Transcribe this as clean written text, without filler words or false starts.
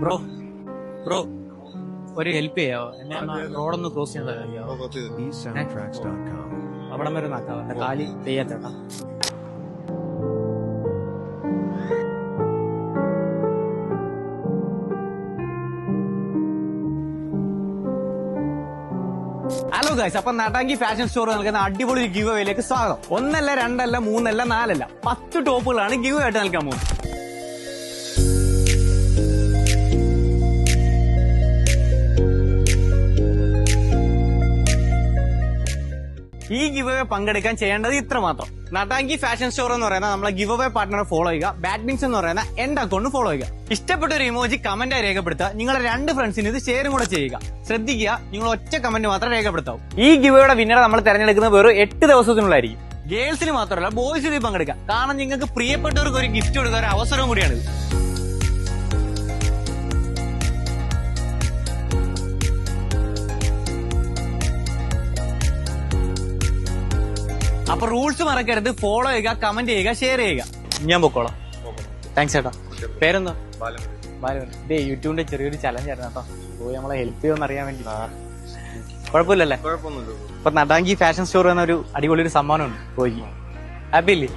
Bro bro ഒരു help ചെയ്യാവോ? എന്നെ റോഡൊന്ന് cross ചെയ്യാൻ അവിടെ വരെ നാക്കാവോ? എന്റെ കാലി ചെയ്യാത്തേട്ടാ. ഹലോ ഗൈസ്, അപ്പൊ നടാങ്കി ഫാഷൻ സ്റ്റോർ നൽകുന്ന അടിപൊളി ഗിവ് അവേയിലേക്ക് സ്വാഗതം. 1 അല്ല 2 അല്ല 3 അല്ല 4 അല്ല 10 ടോപ്പുകളാണ് ഗിവ് ആയിട്ട് നൽകാൻ പോകുന്നത്. ഈ ഗിവ് അവേ പങ്കെടുക്കാൻ ചെയ്യേണ്ടത് ഇത്ര മാത്രം. നടാങ്കി ഫാഷൻ സ്റ്റോർ എന്ന് പറയുന്ന നമ്മളെ ഗിവ് അവേ പാർട്ട്ണറെ ഫോളോ ചെയ്യുക. ബാഡ്മിൻസ് എന്ന് പറയുന്ന എന്റെ അക്കൗണ്ട് ഫോളോ ചെയ്യുക. ഇഷ്ടപ്പെട്ട ഒരു ഇമോജി കമന്റായി രേഖപ്പെടുത്തുക. നിങ്ങളെ 2 ഫ്രണ്ട്സിന് ഇത് ഷെയറും കൂടെ ചെയ്യുക. ശ്രദ്ധിക്കുക, നിങ്ങൾ ഒറ്റ കമന്റ് മാത്രം രേഖപ്പെടുത്താവും. ഈ ഗിവ് അവയുടെ വിന്നറെ നമ്മൾ തെരഞ്ഞെടുക്കുന്നത് വെറും 8 ദിവസത്തിനുള്ളായിരിക്കും. ഗേൾസിന് മാത്രമല്ല ബോയ്സിന് പങ്കെടുക്കാം. കാരണം നിങ്ങൾക്ക് പ്രിയപ്പെട്ടവർക്ക് ഒരു ഗിഫ്റ്റ് കൊടുക്കാൻ ഒരു അവസരവും കൂടിയാണ്. അപ്പൊ റൂൾസ് മറക്കരുത്. ഫോളോ ചെയ്യുക, കമന്റ് ചെയ്യുക, ഷെയർ ചെയ്യുക. ഞാൻ പൊക്കോളാം. താങ്ക്സ് ചേട്ടാ. പേരെന്താ? ബാലവൻ. ഇതേ യൂട്യൂബിന്റെ ചെറിയൊരു ചലഞ്ച് ആയിരുന്നു കേട്ടോ. പോയി നമ്മളെ ഹെൽപ്പ് ചെയ്യുമെന്ന് അറിയാൻ വേണ്ടി. കുഴപ്പമില്ലല്ലേ? കുഴപ്പമൊന്നുമില്ല. ഇപ്പൊ നടാങ്കി ഫാഷൻ സ്റ്റോർ എന്നൊരു അടിപൊളി ഒരു സമ്മാനം ഉണ്ട്. പോയി ഹാപ്പി ഇല്ലേ?